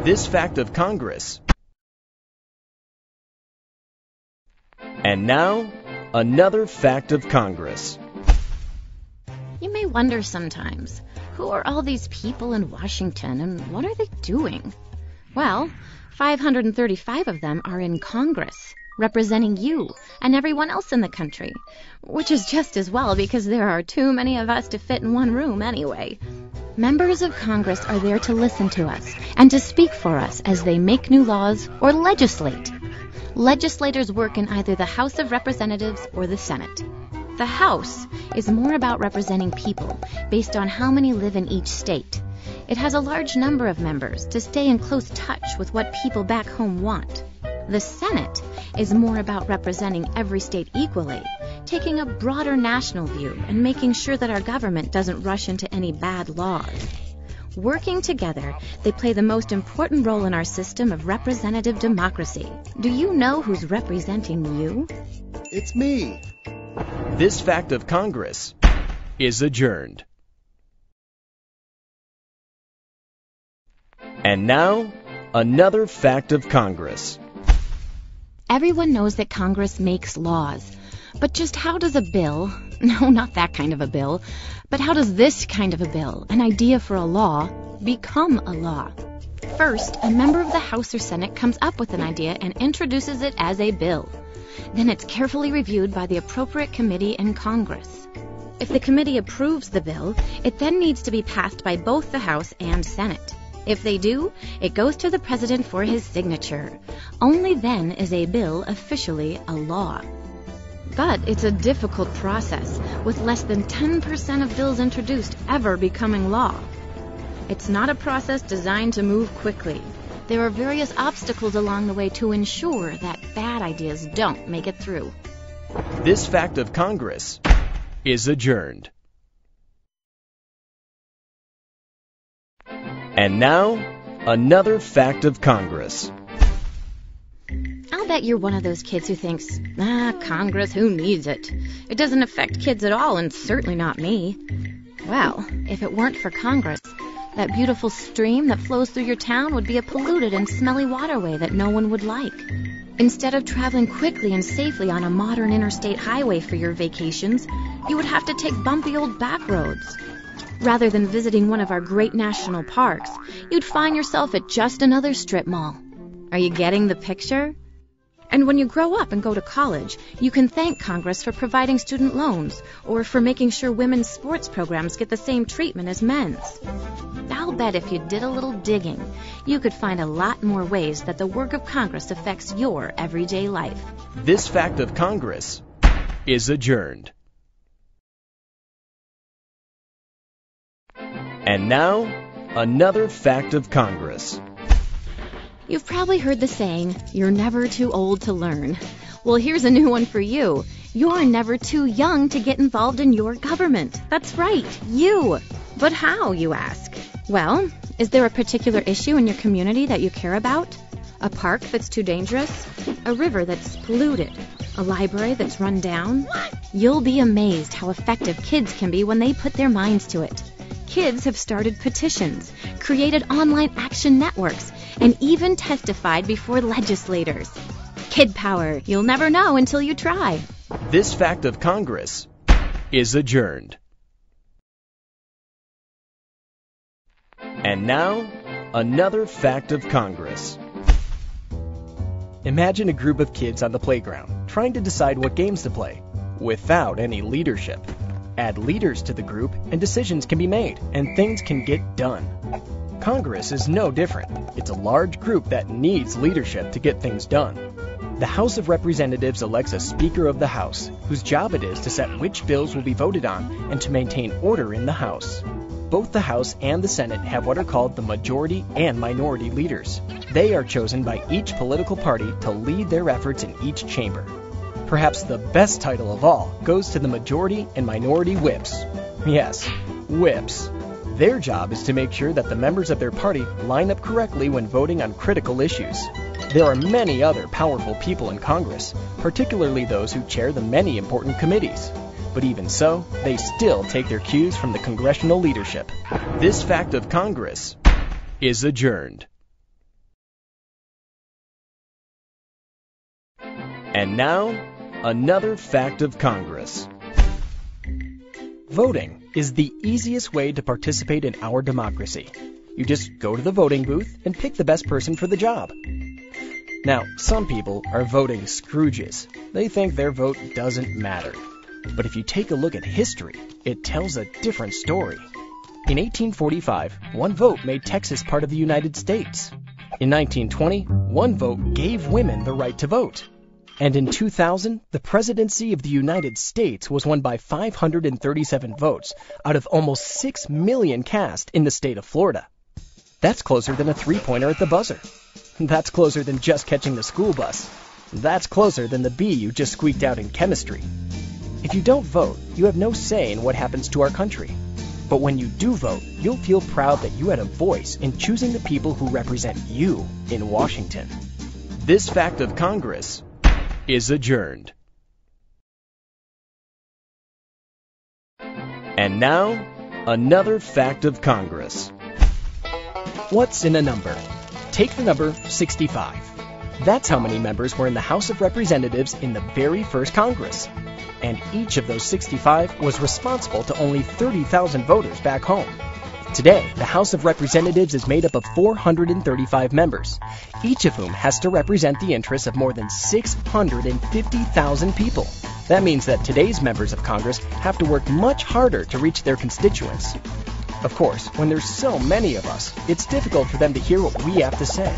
This fact of Congress. And now, another fact of Congress. You may wonder sometimes, who are all these people in Washington and what are they doing? Well, 535 of them are in Congress, representing you and everyone else in the country, which is just as well because there are too many of us to fit in one room anyway. Members of Congress are there to listen to us and to speak for us as they make new laws or legislate. Legislators work in either the House of Representatives or the Senate. The House is more about representing people based on how many live in each state. It has a large number of members to stay in close touch with what people back home want. The Senate is more about representing every state equally, taking a broader national view and making sure that our government doesn't rush into any bad laws. Working together, they play the most important role in our system of representative democracy. Do you know who's representing you? It's me. This fact of Congress is adjourned. And now, another fact of Congress. Everyone knows that Congress makes laws. But just how does a bill, no, not that kind of a bill, but how does this kind of a bill, an idea for a law, become a law? First, a member of the House or Senate comes up with an idea and introduces it as a bill. Then it's carefully reviewed by the appropriate committee in Congress. If the committee approves the bill, it then needs to be passed by both the House and Senate. If they do, it goes to the President for his signature. Only then is a bill officially a law. But it's a difficult process, with less than 10% of bills introduced ever becoming law. It's not a process designed to move quickly. There are various obstacles along the way to ensure that bad ideas don't make it through. This fact of Congress is adjourned. And now, another fact of Congress. I'll bet you're one of those kids who thinks, Congress, who needs it? It doesn't affect kids at all, and certainly not me. Well, if it weren't for Congress, that beautiful stream that flows through your town would be a polluted and smelly waterway that no one would like. Instead of traveling quickly and safely on a modern interstate highway for your vacations, you would have to take bumpy old back roads. Rather than visiting one of our great national parks, you'd find yourself at just another strip mall. Are you getting the picture? And when you grow up and go to college, you can thank Congress for providing student loans or for making sure women's sports programs get the same treatment as men's. I'll bet if you did a little digging, you could find a lot more ways that the work of Congress affects your everyday life. This fact of Congress is adjourned. And now, another fact of Congress. You've probably heard the saying, you're never too old to learn. Well, here's a new one for you. You're never too young to get involved in your government. That's right, you. But how, you ask? Well, is there a particular issue in your community that you care about? A park that's too dangerous? A river that's polluted? A library that's run down? You'll be amazed how effective kids can be when they put their minds to it. Kids have started petitions, created online action networks, and even testified before legislators. Kid power, you'll never know until you try. This fact of Congress is adjourned. And now, another fact of Congress. Imagine a group of kids on the playground trying to decide what games to play without any leadership. Add leaders to the group and decisions can be made and things can get done. Congress is no different. It's a large group that needs leadership to get things done. The House of Representatives elects a Speaker of the House, whose job it is to set which bills will be voted on and to maintain order in the House. Both the House and the Senate have what are called the majority and minority leaders. They are chosen by each political party to lead their efforts in each chamber. Perhaps the best title of all goes to the majority and minority whips. Yes, whips. Their job is to make sure that the members of their party line up correctly when voting on critical issues. There are many other powerful people in Congress, particularly those who chair the many important committees. But even so, they still take their cues from the congressional leadership. This fact of Congress is adjourned. And now, another fact of Congress. Voting is the easiest way to participate in our democracy. You just go to the voting booth and pick the best person for the job. Now, some people are voting Scrooges. They think their vote doesn't matter. But if you take a look at history, it tells a different story. In 1845, one vote made Texas part of the United States. In 1920, one vote gave women the right to vote. And in 2000, the presidency of the United States was won by 537 votes out of almost 6 million cast in the state of Florida. That's closer than a three-pointer at the buzzer. That's closer than just catching the school bus. That's closer than the B you just squeaked out in chemistry. If you don't vote, you have no say in what happens to our country. But when you do vote, you'll feel proud that you had a voice in choosing the people who represent you in Washington. This fact of Congress is adjourned. And now, another fact of Congress. What's in a number? Take the number 65. That's how many members were in the House of Representatives in the very first Congress. And each of those 65 was responsible to only 30,000 voters back home. Today, the House of Representatives is made up of 435 members, each of whom has to represent the interests of more than 650,000 people. That means that today's members of Congress have to work much harder to reach their constituents. Of course, when there's so many of us, it's difficult for them to hear what we have to say.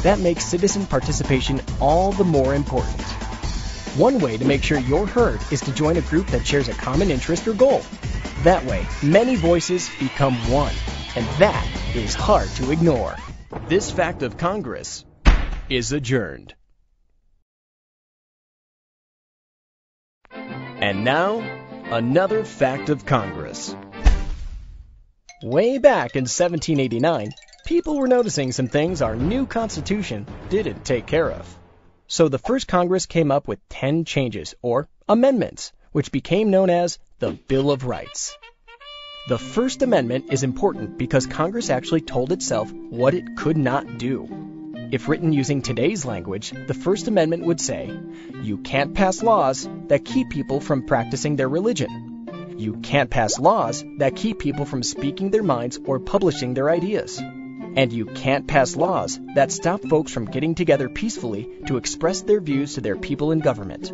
That makes citizen participation all the more important. One way to make sure you're heard is to join a group that shares a common interest or goal. That way, many voices become one, and that is hard to ignore. This fact of Congress is adjourned. And now, another fact of Congress. Way back in 1789, people were noticing some things our new Constitution didn't take care of. So the first Congress came up with 10 changes, or amendments, which became known as the Bill of Rights. The First Amendment is important because Congress actually told itself what it could not do. If written using today's language, the First Amendment would say, you can't pass laws that keep people from practicing their religion. You can't pass laws that keep people from speaking their minds or publishing their ideas. And you can't pass laws that stop folks from getting together peacefully to express their views to their people in government.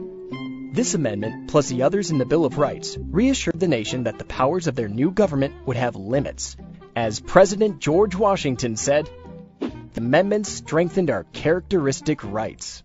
This amendment, plus the others in the Bill of Rights, reassured the nation that the powers of their new government would have limits. As President George Washington said, the amendments strengthened our characteristic rights.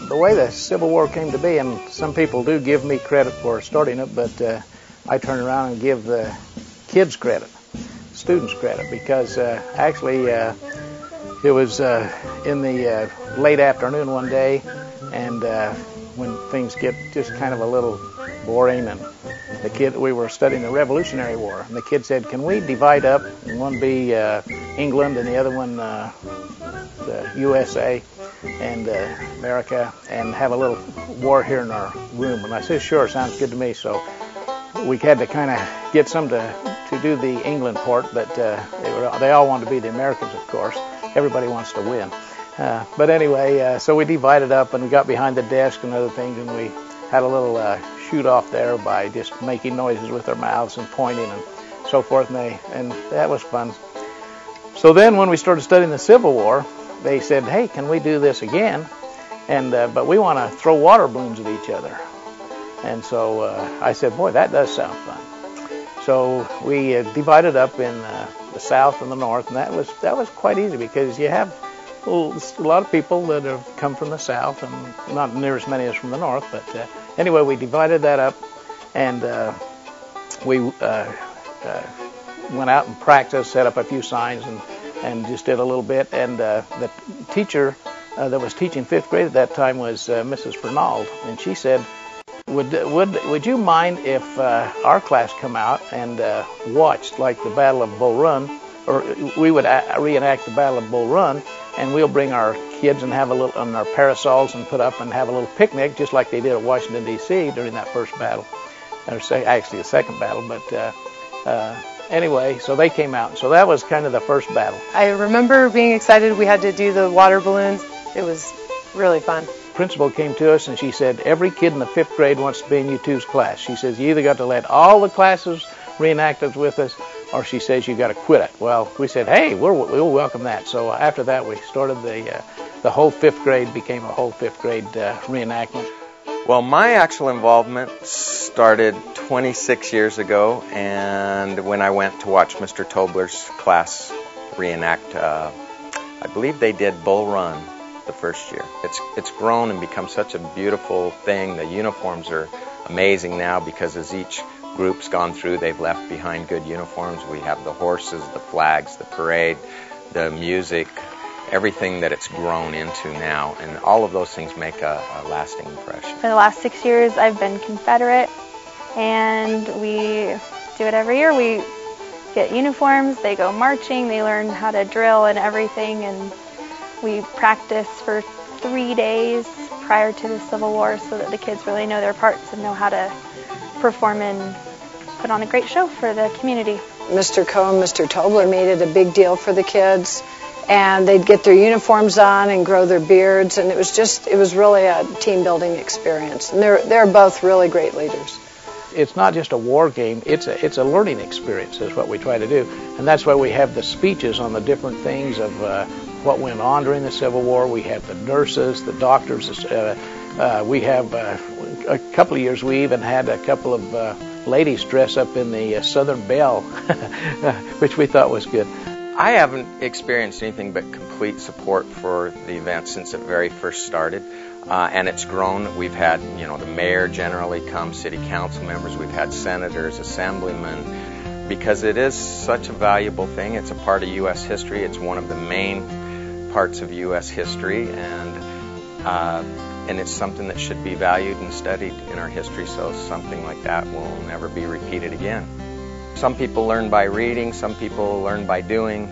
The way the Civil War came to be, and some people do give me credit for starting it, but I turn around and give the kids credit, students credit, because actually it was in the late afternoon one day, and when things get just kind of a little boring, and we were studying the Revolutionary War, and the kid said, can we divide up, and one be England and the other one the USA and America, and have a little war here in our room? And I said, sure, sounds good to me. So we had to kind of get some to do the England part, but they all wanted to be the Americans, of course. Everybody wants to win. But anyway, so we divided up, and we got behind the desk and other things, and we had a little shoot off there by just making noises with our mouths and pointing and so forth, and that was fun. So then when we started studying the Civil War, they said, hey, can we do this again? And but we want to throw water balloons at each other. And so I said, boy, that does sound fun. So we divided up in the south and the north, and that was quite easy because you have a lot of people that have come from the south and not near as many as from the north. But anyway, we divided that up, and we went out and practiced, set up a few signs, and just did a little bit. And the teacher that was teaching 5th grade at that time was Mrs. Fernald, and she said, would you mind if our class come out and watched like the Battle of Bull Run, or we would reenact the Battle of Bull Run, and we'll bring our kids and have a little on our parasols and put up and have a little picnic, just like they did at Washington D.C. during that first battle, or actually the second battle. But anyway, so they came out. So that was kind of the first battle. I remember being excited. We had to do the water balloons. It was really fun. Principal came to us and she said, every kid in the 5th grade wants to be in you two's class. She says, you either got to let all the classes reenact it with us, or she says you got to quit it. Well, we said, hey, we'll welcome that. So after that, we started the whole 5th grade became a whole 5th grade reenactment. Well, my actual involvement started 26 years ago, and when I went to watch Mr. Tobler's class reenact, I believe they did Bull Run the first year. It's grown and become such a beautiful thing. The uniforms are amazing now because as each group's gone through, they've left behind good uniforms. We have the horses, the flags, the parade, the music, everything that it's grown into now, and all of those things make a lasting impression. For the last 6 years, I've been Confederate, and we do it every year. We get uniforms, they go marching, they learn how to drill and everything, and we practice for 3 days prior to the Civil War so that the kids really know their parts and know how to perform and put on a great show for the community. Mr. Coe and Mr. Tobler made it a big deal for the kids, and they'd get their uniforms on and grow their beards, and it was really a team building experience. And they're both really great leaders. It's not just a war game, it's a learning experience is what we try to do. And that's why we have the speeches on the different things of what went on during the Civil War. We have the nurses, the doctors. We have a couple of years we even had a couple of ladies dress up in the Southern Belle, which we thought was good. I haven't experienced anything but complete support for the event since it very first started. And it's grown. We've had, the mayor generally come, city council members, we've had senators, assemblymen, because it is such a valuable thing. It's a part of U.S. history. It's one of the main parts of U.S. history, and it's something that should be valued and studied in our history, so something like that will never be repeated again. Some people learn by reading, some people learn by doing.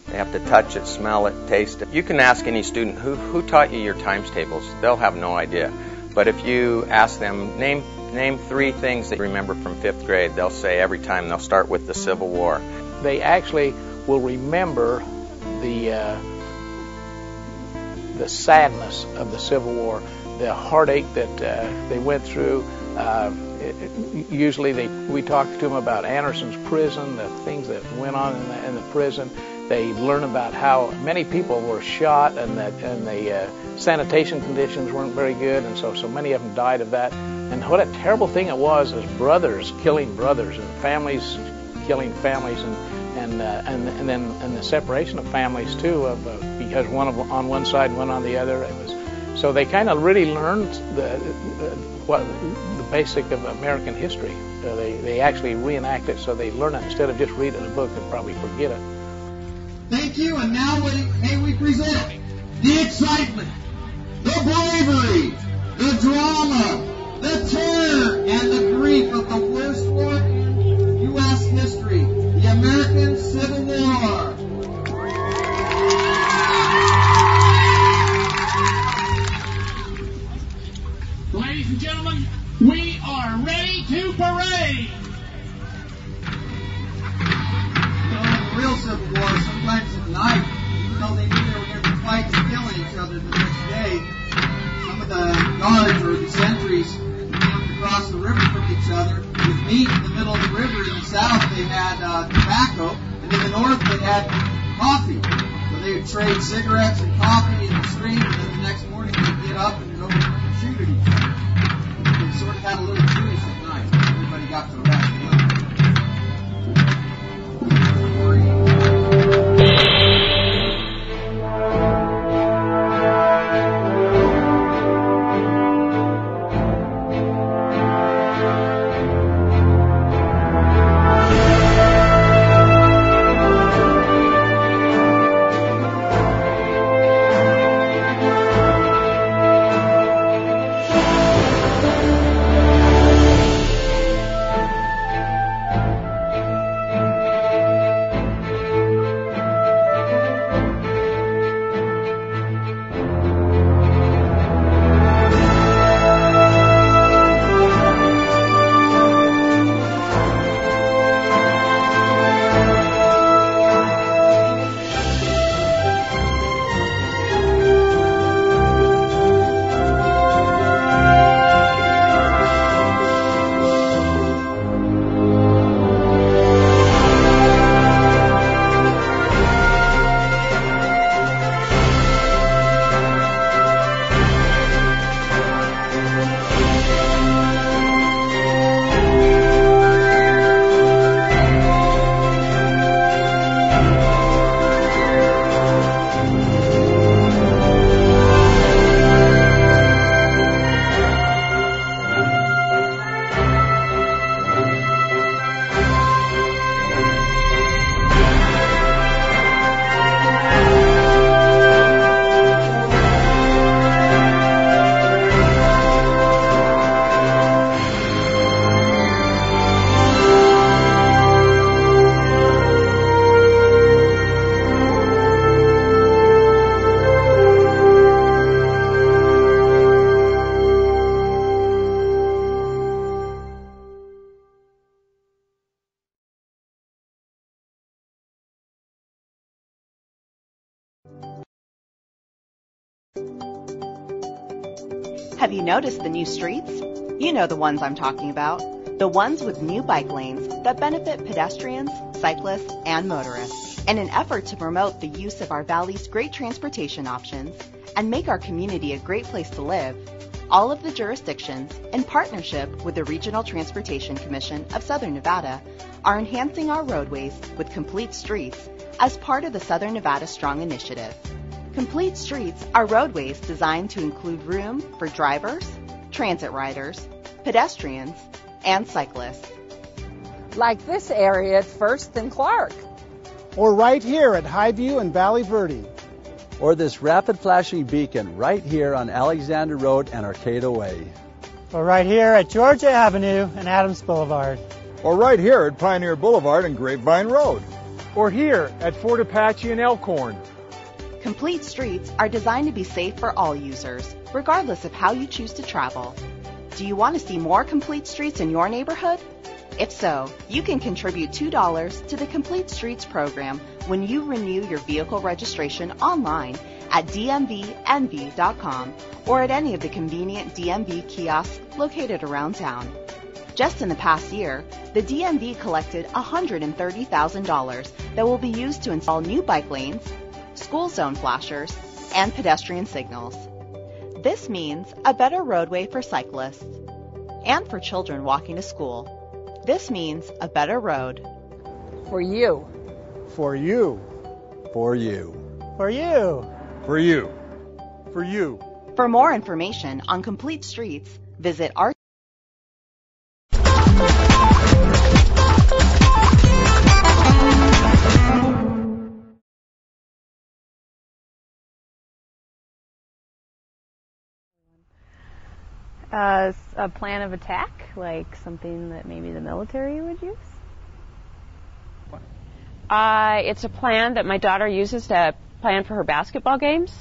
They have to touch it, smell it, taste it. You can ask any student, who taught you your times tables? They'll have no idea. But if you ask them, name 3 things that you remember from 5th grade, they'll say every time, they'll start with the Civil War. They actually will remember the sadness of the Civil War, the heartache that they went through. Usually we talk to them about Anderson's prison, the things that went on in the prison. They learn about how many people were shot and the sanitation conditions weren't very good, and so many of them died of that. And what a terrible thing it was as brothers killing brothers and families killing families, and then the separation of families too, because one on one side, one on the other. So they kind of really learned the basic of American history. They actually reenact it, so they learn it instead of just reading a book and probably forget it. Thank you, and now may we present the excitement, the bravery, the drama, the terror, and the grief of the worst war in U.S. history, the American Civil War. Ladies and gentlemen, we are ready to parade. Real Civil War, sometimes at night, even though they knew they were going to be fighting and killing each other the next day, some of the guards or the sentries camped across the river from each other with meat in the middle of the river. In the south, they had tobacco, and in the north, they had coffee. So they would trade cigarettes and coffee in the street, and then the next morning, they'd get up and go and shoot at each other. They sort of got a little Jewish at night. Everybody got to rest. Have you noticed the new streets? You know the ones I'm talking about. The ones with new bike lanes that benefit pedestrians, cyclists, and motorists. In an effort to promote the use of our valley's great transportation options and make our community a great place to live, all of the jurisdictions, in partnership with the Regional Transportation Commission of Southern Nevada, are enhancing our roadways with complete streets as part of the Southern Nevada Strong Initiative. Complete streets are roadways designed to include room for drivers, transit riders, pedestrians, and cyclists. Like this area at First and Clark. Or right here at Highview and Valley Verde. Or this rapid flashing beacon right here on Alexander Road and Arcata Way. Or right here at Georgia Avenue and Adams Boulevard. Or right here at Pioneer Boulevard and Grapevine Road. Or here at Fort Apache and Elkhorn. Complete streets are designed to be safe for all users, regardless of how you choose to travel. Do you want to see more complete streets in your neighborhood? If so, you can contribute $2 to the Complete Streets program when you renew your vehicle registration online at dmvnv.com or at any of the convenient DMV kiosks located around town. Just in the past year, the DMV collected $130,000 that will be used to install new bike lanes, school zone flashers, and pedestrian signals. This means a better roadway for cyclists and for children walking to school. This means a better road. For you. For you. For you. For you. For you. For you. For more information on complete streets, visit our a plan of attack, like something that maybe the military would use? It's a plan that my daughter uses to plan for her basketball games.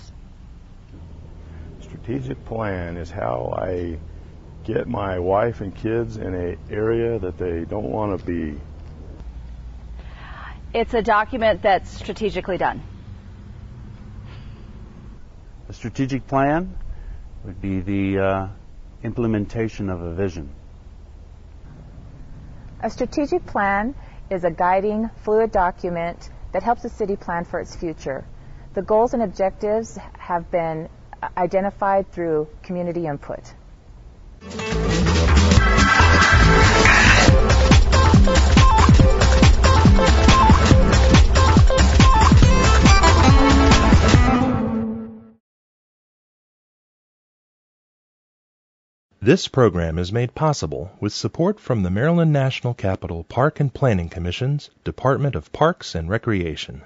Strategic plan is how I get my wife and kids in an area that they don't want to be. It's a document that's strategically done. A strategic plan would be the implementation of a vision. A strategic plan is a guiding, fluid document that helps the city plan for its future. The goals and objectives have been identified through community input. This program is made possible with support from the Maryland National Capital Park and Planning Commission's Department of Parks and Recreation.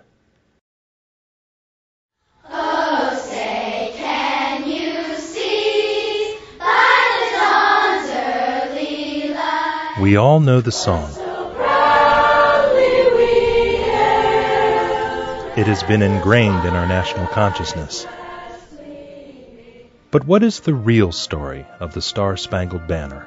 Oh, say, can you see by the dawn's early light? We all know the song. So proudly we hailed. It has been ingrained in our national consciousness. But what is the real story of the Star-Spangled Banner?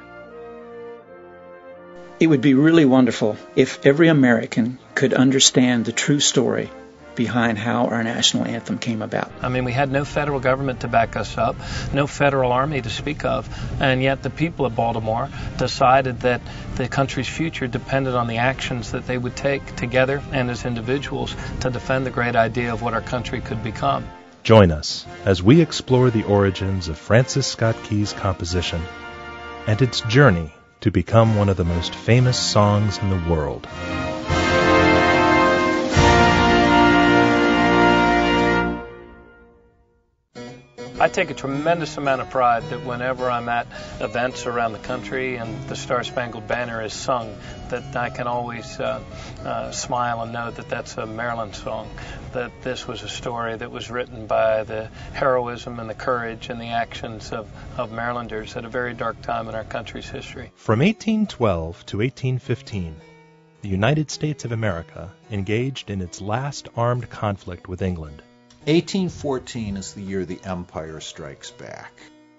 It would be really wonderful if every American could understand the true story behind how our national anthem came about. I mean, we had no federal government to back us up, no federal army to speak of, and yet the people of Baltimore decided that the country's future depended on the actions that they would take together and as individuals to defend the great idea of what our country could become. Join us as we explore the origins of Francis Scott Key's composition and its journey to become one of the most famous songs in the world. I take a tremendous amount of pride that whenever I'm at events around the country and the Star-Spangled Banner is sung, that I can always smile and know that that's a Maryland song, that this was a story that was written by the heroism and the courage and the actions of Marylanders at a very dark time in our country's history. From 1812 to 1815, the United States of America engaged in its last armed conflict with England. 1814 is the year the Empire strikes back.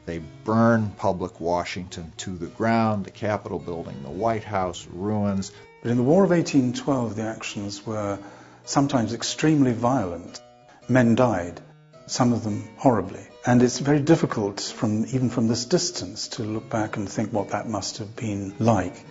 They burn public Washington to the ground, the Capitol building, the White House, ruins. But in the War of 1812, the actions were sometimes extremely violent. Men died, some of them horribly. And it's very difficult, even from this distance, to look back and think what that must have been like.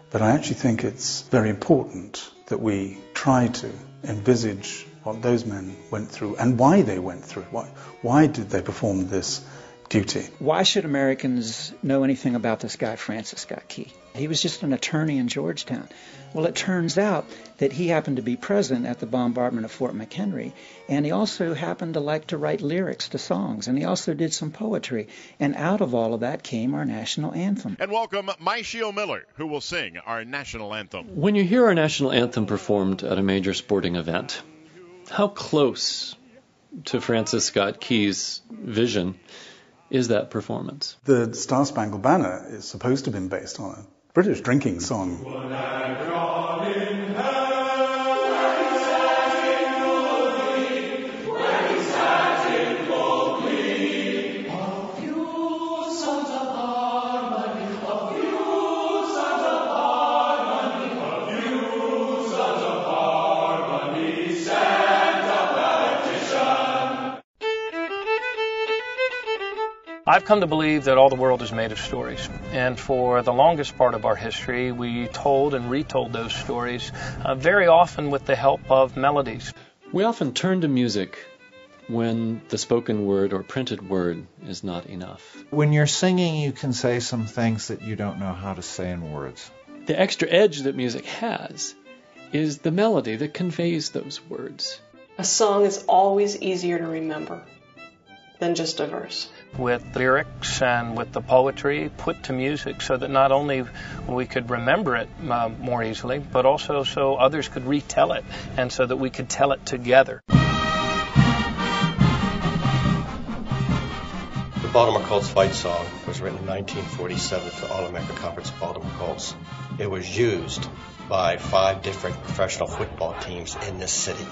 But I actually think it's very important that we try to envisage what those men went through and why they went through it. Why did they perform this duty? Why should Americans know anything about this guy, Francis Scott Key? He was just an attorney in Georgetown. Well, it turns out that he happened to be present at the bombardment of Fort McHenry, and he also happened to like to write lyrics to songs, and he also did some poetry. And out of all of that came our national anthem. And welcome Myshio Miller, who will sing our national anthem. When you hear our national anthem performed at a major sporting event, how close to Francis Scott Key's vision is that performance? The Star-Spangled Banner is supposed to have been based on a British drinking song. I've come to believe that all the world is made of stories, and for the longest part of our history, we told and retold those stories, very often with the help of melodies. We often turn to music when the spoken word or printed word is not enough. When you're singing, you can say some things that you don't know how to say in words. The extra edge that music has is the melody that conveys those words. A song is always easier to remember than just a verse. With lyrics and with the poetry put to music so that not only we could remember it more easily, but also so others could retell it and so that we could tell it together. The Baltimore Colts fight song was written in 1947 for the All-American Conference Baltimore Colts. It was used by 5 different professional football teams in this city.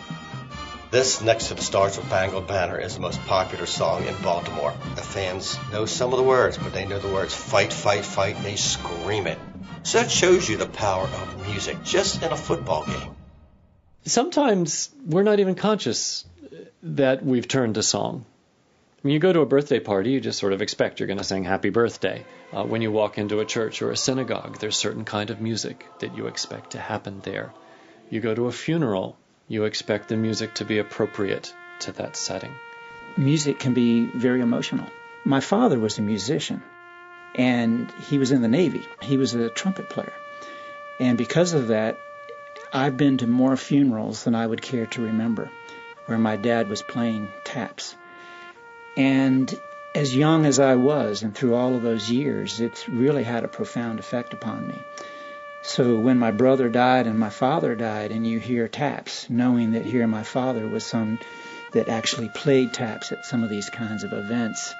This, next to the Star-Spangled Banner, is the most popular song in Baltimore. The fans know some of the words, but they know the words fight, fight, fight, and they scream it. So that shows you the power of music, just in a football game. Sometimes we're not even conscious that we've turned to song. When you go to a birthday party, you just sort of expect you're going to sing happy birthday. When you walk into a church or a synagogue, there's a certain kind of music that you expect to happen there. You go to a funeral, you expect the music to be appropriate to that setting. Music can be very emotional. My father was a musician, and he was in the Navy. He was a trumpet player. And because of that, I've been to more funerals than I would care to remember, where my dad was playing taps. And as young as I was, and through all of those years, it's really had a profound effect upon me. So when my brother died and my father died, and you hear taps, knowing that here my father was someone that actually played taps at some of these kinds of events,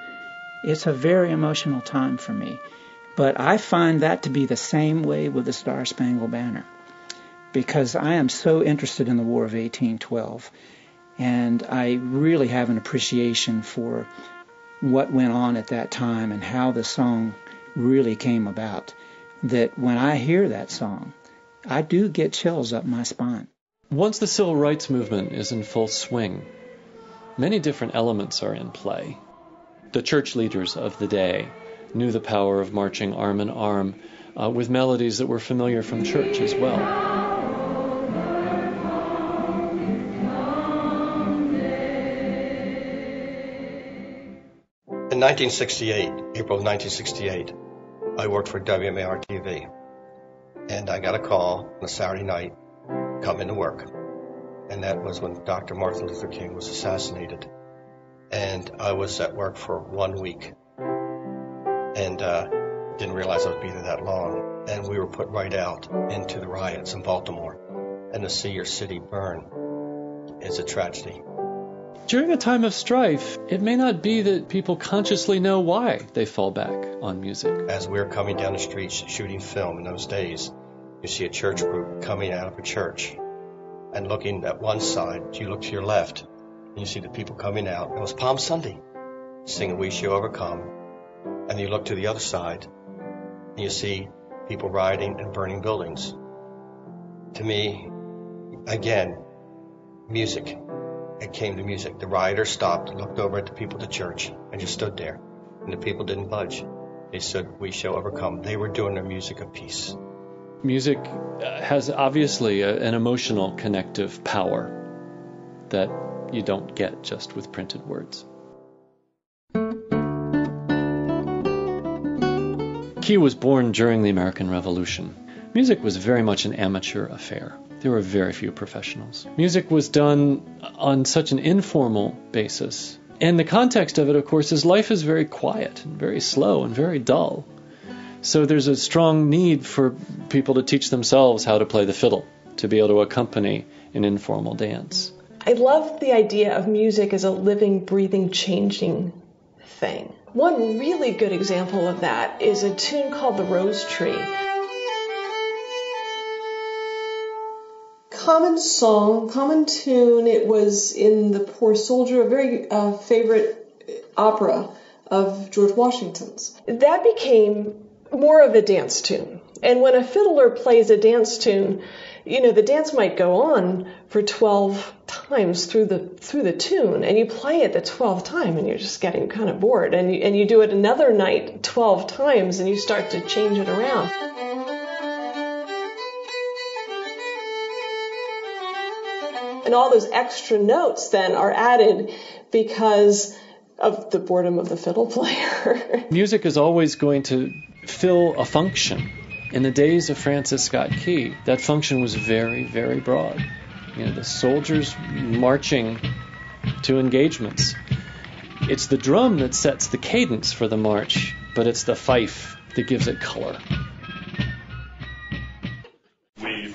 it's a very emotional time for me. But I find that to be the same way with the Star-Spangled Banner, because I am so interested in the War of 1812, and I really have an appreciation for what went on at that time and how the song really came about, that when I hear that song, I do get chills up my spine. Once the civil rights movement is in full swing, many different elements are in play. The church leaders of the day knew the power of marching arm in arm with melodies that were familiar from church as well. In 1968, April of 1968, I worked for WMAR-TV, and I got a call on a Saturday night, come into work, and that was when Dr. Martin Luther King was assassinated, and I was at work for 1 week, and didn't realize I would be there that long, and we were put right out into the riots in Baltimore, and to see your city burn is a tragedy. During a time of strife, it may not be that people consciously know why they fall back on music. As we were coming down the streets shooting film in those days, you see a church group coming out of a church, and looking at one side, you look to your left, and you see the people coming out. It was Palm Sunday, singing "We Shall Overcome," and you look to the other side, and you see people rioting and burning buildings. To me, again, music. It came to music. The rioters stopped, looked over at the people at the church, and just stood there. And the people didn't budge. They said, "We shall overcome." They were doing their music of peace. Music has obviously an emotional connective power that you don't get just with printed words. Key was born during the American Revolution. Music was very much an amateur affair. There were very few professionals. Music was done on such an informal basis. And the context of it, of course, is life is very quiet and very slow and very dull. So there's a strong need for people to teach themselves how to play the fiddle, to be able to accompany an informal dance. I love the idea of music as a living, breathing, changing thing. One really good example of that is a tune called The Rose Tree. Common song, common tune. It was in The Poor Soldier, a very favorite opera of George Washington's. That became more of a dance tune. And when a fiddler plays a dance tune, you know, the dance might go on for 12 times through the tune, and you play it the 12th time and you're just getting kind of bored. And you do it another night 12 times and you start to change it around. And all those extra notes then are added because of the boredom of the fiddle player. Music is always going to fill a function. In the days of Francis Scott Key, that function was very, very broad. You know, the soldiers marching to engagements. It's the drum that sets the cadence for the march, but it's the fife that gives it color.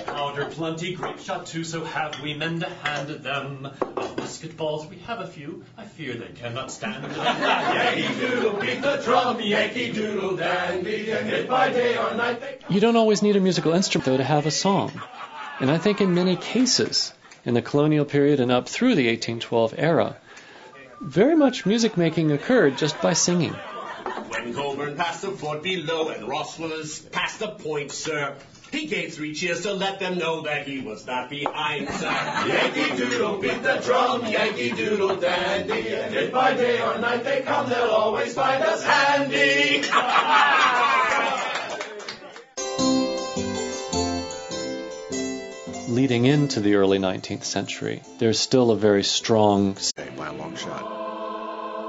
Powder plenty, grape shot too, so have we men to hand them. Of musket balls we have a few, I fear they cannot stand them. Yankee Doodle, beat the drum, Yankee Doodle dandy, and hit by day or night. You don't always need a musical instrument, though, to have a song. And I think in many cases, in the colonial period and up through the 1812 era, very much music making occurred just by singing. When Colburn passed the fort below and Ross was past the point, sir, he gave 3 cheers to let them know that he was not behind, sir. Yankee Doodle, beat the drum, Yankee Doodle dandy, and if by day or night they come, they'll always find us handy. Leading into the early 19th century, there's still a very strong... By a long shot.